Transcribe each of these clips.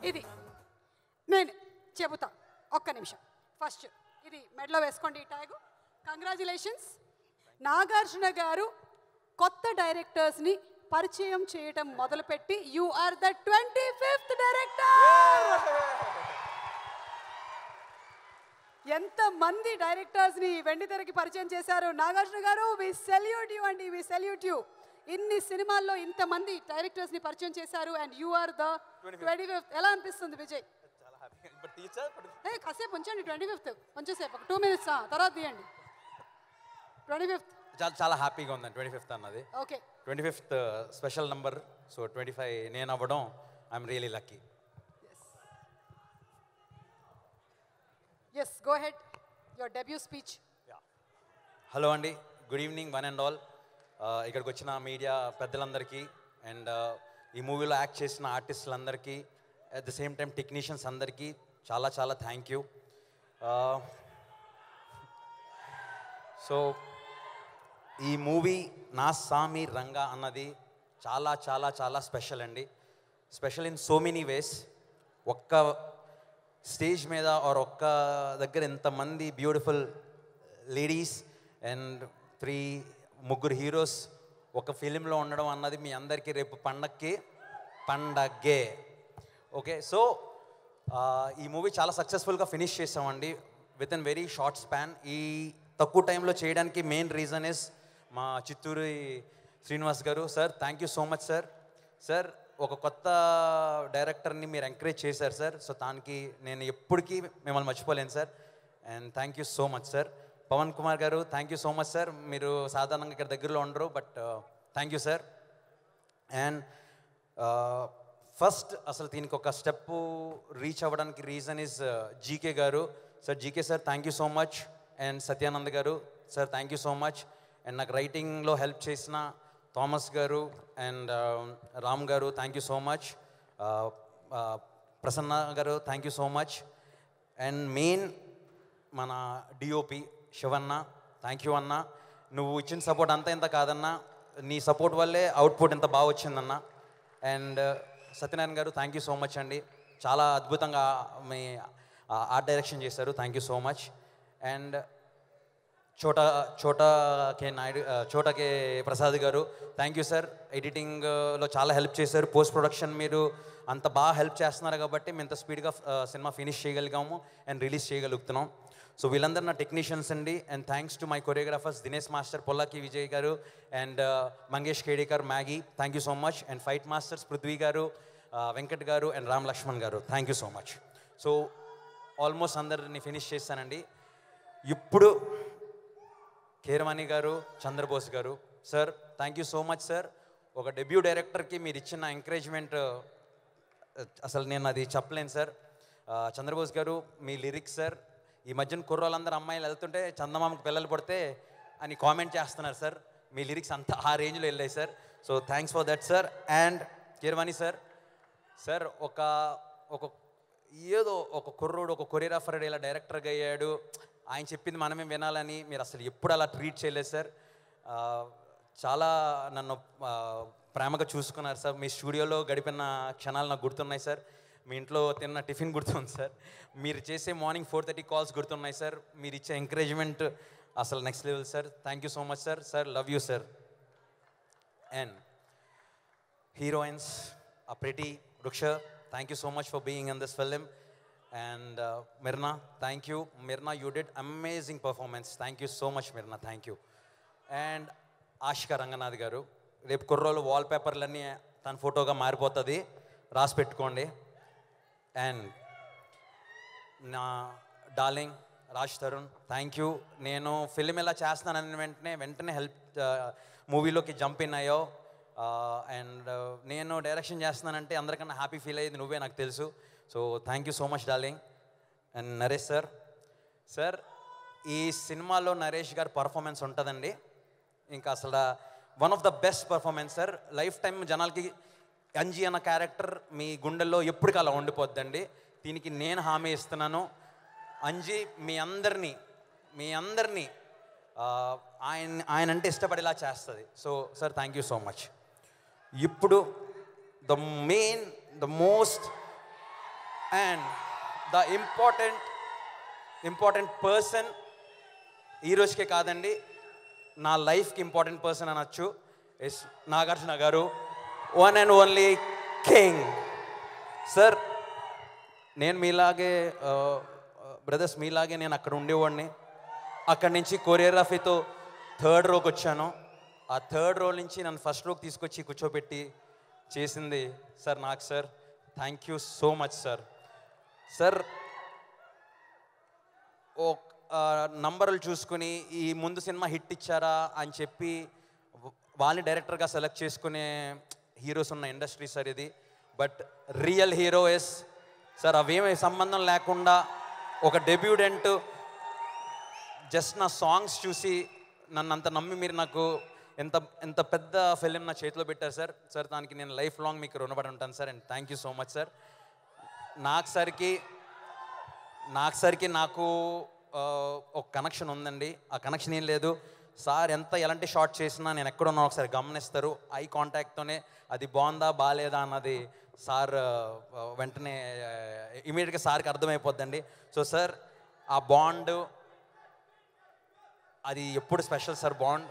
ఇది నేను చెబుతా, ఒక్క నిమిషం. ఫస్ట్ ఇది మెడలో వేసుకోండి ఈ ట్యాగు. కంగ్రాచులేషన్స్. నాగార్జున గారు కొత్త డైరెక్టర్స్ని పరిచయం చేయటం మొదలుపెట్టి you are the 25th director. ఎంతమంది డైరెక్టర్స్ని వెండి తెరకి పరిచయం చేశారు నాగార్జున గారు. వి సెల్యూట్ యూ అండి, వి సెల్యూట్ యూ. ఇన్ని సినిమాల్లో ఇంతమంది డైరెక్టర్స్ని పరిచయం చేశారు and you are the 25th. ఎలా అనిపిస్తుంది విజయ్? కాసేపు ఉంచండి. 25th కొంచెంసేపు, ఒక 2 minutes తర్వాత తీయండి. 25th చాలా హ్యాపీగా ఉందండి. 25th అన్నది okay. 25th special number. So 25 నేను అవ్వడం I'm really lucky. Yes, go ahead your debut speech. Hello అండి, good evening one and all. ఇక్కడికి వచ్చిన మీడియా పెద్దలందరికీ అండ్ ఈ మూవీలో యాక్ట్ చేసిన ఆర్టిస్టులందరికీ, at the same time technicians అందరికీ చాలా చాలా థ్యాంక్ యూ. సో ఈ మూవీ నా సామి రంగా అన్నది చాలా చాలా చాలా స్పెషల్ అండి. Special in so many ways. ఒక్క స్టేజ్ మీద ఆర్ ఒక్క దగ్గర ఎంతమంది బ్యూటిఫుల్ లేడీస్ అండ్ ముగ్గురు హీరోస్ ఒక ఫిలింలో ఉండడం అన్నది మీ అందరికీ రేపు పండగే. ఓకే, సో ఈ మూవీ చాలా సక్సెస్ఫుల్గా ఫినిష్ చేసామండి with in very short span. ఈ తక్కువ టైంలో చేయడానికి మెయిన్ రీజన్ ఇస్ మా చిత్తూరు శ్రీనివాస్ గారు. Sir thank you so much sir. Sir ఒక కొత్త డైరెక్టర్ని మీరు ఎంకరేజ్ చేశారు సార్. సో దానికి నేను ఎప్పటికీ మిమ్మల్ని మర్చిపోలేను sir. And thank you so much sir. Pavan Kumar garu thank you so much sir. మీరు సాధారణంగా ఇక్కడ దగ్గరలో ఉండరు, but thank you sir. And first అసలు దీనికి ఒక స్టెప్ రీచ్ అవ్వడానికి reason is GK garu. Sir GK sir thank you so much. And Satyanand garu sir thank you so much. And నాకు రైటింగ్లో హెల్ప్ చేసిన Thomas garu and Ram garu thank you so much. Prasanna గారు thank you so much. And main మన DOP Shivanna thank you అన్న. నువ్వు ఇచ్చిన support అంతా ఇంత కాదన్నా, నీ సపోర్ట్ వల్లే అవుట్పుట్ ఇంత బాగా వచ్చిందన్న. అండ్ సత్యనారాయణ గారు థ్యాంక్ యూ సో మచ్ అండి. చాలా అద్భుతంగా మీ ఆర్ట్ డైరెక్షన్ చేశారు. Thank you so much. And చోటా కే ప్రసాద్ గారు థ్యాంక్ యూ సార్. ఎడిటింగ్లో చాలా హెల్ప్ చేశారు. పోస్ట్ ప్రొడక్షన్ మీరు అంత బాగా హెల్ప్ చేస్తున్నారు కాబట్టి మేము ఇంత స్పీడ్గా సినిమా ఫినిష్ చేయగలిగాము అండ్ రిలీజ్ చేయగలుగుతున్నాం. సో వీళ్ళందరూ నా టెక్నీషియన్స్ అండి. And thanks to my choreographers Dinesh master, Polaki Vijay garu and Mangesh Kedekar, Maggie thank you so much. And fight masters Prithvi garu, Venkat garu and Ram Laxman garu thank you so much. So almost అందరిని ఫినిష్ చేశానండి. ఇప్పుడు Keeravani garu, Chandrabose garu sir thank you so much sir. ఒక debut డైరెక్టర్కి మీరు ఇచ్చిన encouragement అసలు నేను అది చెప్పలేను సార్. చంద్రబోస్ గారు మీ లిరిక్స్ సార్, ఈ మధ్యన కుర్రోళ్ళందరూ అమ్మాయిలు వెళ్తుంటే చందమామకు పిల్లలు పడితే అని కామెంట్ చేస్తున్నారు సార్. మీ లిరిక్స్ అంతా ఆ రేంజ్లో వెళ్ళాయి sir. So thanks for that sir. And Keeravani sir, sir ఏదో ఒక కుర్రోడు ఒక కొరియోగ్రాఫర్ ఇలా డైరెక్టర్గా అయ్యాడు, ఆయన చెప్పింది మనమే వినాలని మీరు అసలు ఎప్పుడు అలా ట్రీట్ చేయలేదు సార్. చాలా నన్ను ప్రేమగా చూసుకున్నారు సార్. మీ స్టూడియోలో గడిపిన క్షణాలు నాకు గుర్తున్నాయి సార్. మీ ఇంట్లో తిన్న టిఫిన్ గుర్తుంది సార్. మీరు చేసే మార్నింగ్ 4:30 కాల్స్ గుర్తున్నాయి సార్. మీరు ఇచ్చే ఎంకరేజ్మెంట్ అసలు next level sir. Thank you so much sir. Sir love you sir. And heroines pretty, Rukshar thank you so much for being in this film. And Mirna, thank you. Mirna, you did amazing performance. Thank you so much, Mirna. Thank you. And Ashika Ranganath garu, repu kurrolu wallpaperlani tan photo ga maaripotadi, raasi pettukondi. And na darling Raj Tarun, thank you. Nenu film ela chestunanani ventane help movie loki jump in ayyo. And నేను direction చేస్తున్నానంటే అందరికన్నా happy feel అయ్యేది నువ్వే, నాకు తెలుసు. So thank you so much darling. And Naresh sir, sir ఈ సినిమాలో నరేష్ గారి పర్ఫార్మెన్స్ ఉంటుందండి ఇంకా అసలు one of the best performance sir. Life time జనాలకి అంజీ అన్న క్యారెక్టర్ మీ గుండెల్లో ఎప్పటికీ అలా ఉండిపోద్దండి. దీనికి నేను హామీ ఇస్తున్నాను. అంజీ మీ అందరినీ ఆయన అంటే ఇష్టపడేలా చేస్తుంది. So sir thank you so much. ఇప్పుడు the most and the important person ఈ రోజుకే కాదండి, నా లైఫ్కి ఇంపార్టెంట్ పర్సన్ అనొచ్చు, yes Nagarjuna garu, one and only king. Sir నేను మీలాగే బ్రదర్స్ మీలాగే నేను అక్కడ ఉండేవాడిని. అక్కడి నుంచి కొరియోగ్రఫీతో 3rd రోకి వచ్చాను. ఆ 3rd రో నుంచి నన్ను ఫస్ట్ రోకి తీసుకొచ్చి కూర్చోబెట్టి చేసింది సార్ నాకు. Sir thank you so much sir. Sir ఓ నంబర్లు చూసుకుని ఈ ముందు సినిమా హిట్ ఇచ్చారా అని చెప్పి వాళ్ళని డైరెక్టర్గా సెలెక్ట్ చేసుకునే హీరోస్ ఉన్న ఇండస్ట్రీ సార్ ఇది. But real heroes sir, అవేమీ సంబంధం లేకుండా ఒక డెబ్యూడెంట్ జస్ట్ నా సాంగ్స్ చూసి నన్ను అంత నమ్మి మీరు నాకు ఎంత పెద్ద ఫిలిం నా చేతిలో పెట్టారు సార్. సార్ దానికి నేను లైఫ్ లాంగ్ మీకు రుణపడి ఉంటాను sir. And thank you so much sir. నాకు ఒక కనెక్షన్ ఉందండి. ఆ కనెక్షన్ ఏం లేదు సార్, ఎలాంటి షార్ట్ చేసినా నేను ఎక్కడున్నా ఒకసారి గమనిస్తారు. ఐ కాంటాక్ట్తోనే అది బాగుందా బాగాలేదా అన్నది సార్ వెంటనే ఇమీడియట్గా సార్కి అర్థమైపోద్దండి. సో సార్ ఆ బాండ్ అది ఎప్పుడు స్పెషల్ సార్ బాండ్.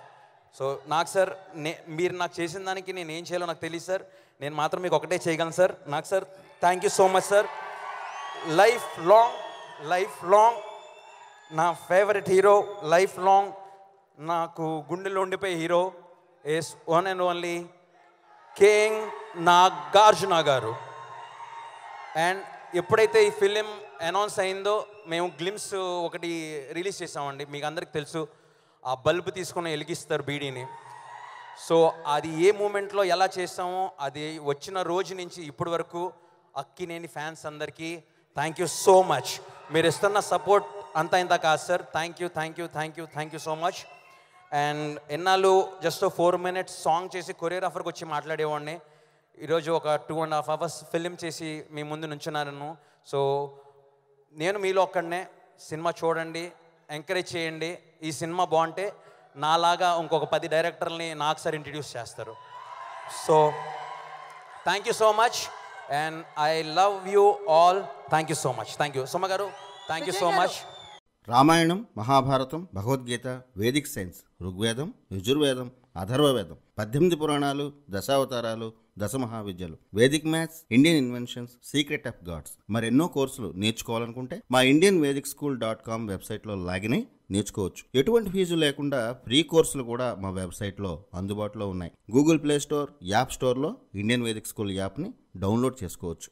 సో నాకు సార్ మీరు నాకు చేసిన దానికి నేను ఏం చేయాలో నాకు తెలియదు సార్. నేను మాత్రం మీకు ఒకటే చేయగలను సార్. నాకు sir thank you so much sir. Life long నా ఫేవరెట్ హీరో, లైఫ్ లాంగ్ నాకు గుండెలో ఉండిపోయే hero is one and only king Nagarjuna garu. And ఎప్పుడైతే ఈ ఫిలిం అనౌన్స్ అయిందో మేము గ్లిమ్స్ ఒకటి రిలీజ్ చేసామండి. మీకు అందరికి తెలుసు, ఆ బల్బు తీసుకుని వెలిగిస్తారు బీడీని. సో అది ఏ మూమెంట్లో ఎలా చేస్తామో అది వచ్చిన రోజు నుంచి ఇప్పటి వరకు అక్కినేని ఫ్యాన్స్ అందరికీ థ్యాంక్ యూ సో మచ్. మీరు ఇస్తున్న సపోర్ట్ అంతా ఇంత కాదు sir. Thank you so much. And ఎన్నాళ్ళు జస్ట్ 4 minutes సాంగ్ చేసి కొరియోగ్రాఫర్కి వచ్చి మాట్లాడేవాడిని. ఈరోజు ఒక 2.5 hours ఫిలిం చేసి మీ ముందు నుంచున్నాను. సో నేను మీలో ఒక్కడనే. సినిమా చూడండి, ఎంకరేజ్ చేయండి. ఈ సినిమా బాగుంటే నాలాగా ఇంకొక 10 డైరెక్టర్ని నాకు సార్ ఇంట్రడ్యూస్ చేస్తారు. So thank you so much and I love you all. Thank you so much. Thank you Suma garu. Thank you so much. Ramayanam, Mahabharatam, Bhagavadgita, Vedic science, Rigvedam, Yajurvedam, Atharvavedam, 18 పురాణాలు, దశావతారాలు, 10 మహావిద్యలు, Vedic maths, Indian inventions, secret of gods, మరెన్నో కోర్సులు నేర్చుకోవాలనుకుంటే మా indianvedicSchool.com వెబ్సైట్లో login అయి నేర్చుకోవచ్చు. ఎటువంటి ఫీజు లేకుండా ఫ్రీ కోర్సులు కూడా మా వెబ్సైట్లో అందుబాటులో ఉన్నాయి. గూగుల్ ప్లే స్టోర్, యాప్ స్టోర్లో ఇండియన్ వేదిక్ స్కూల్ యాప్ని డౌన్లోడ్ చేసుకోవచ్చు.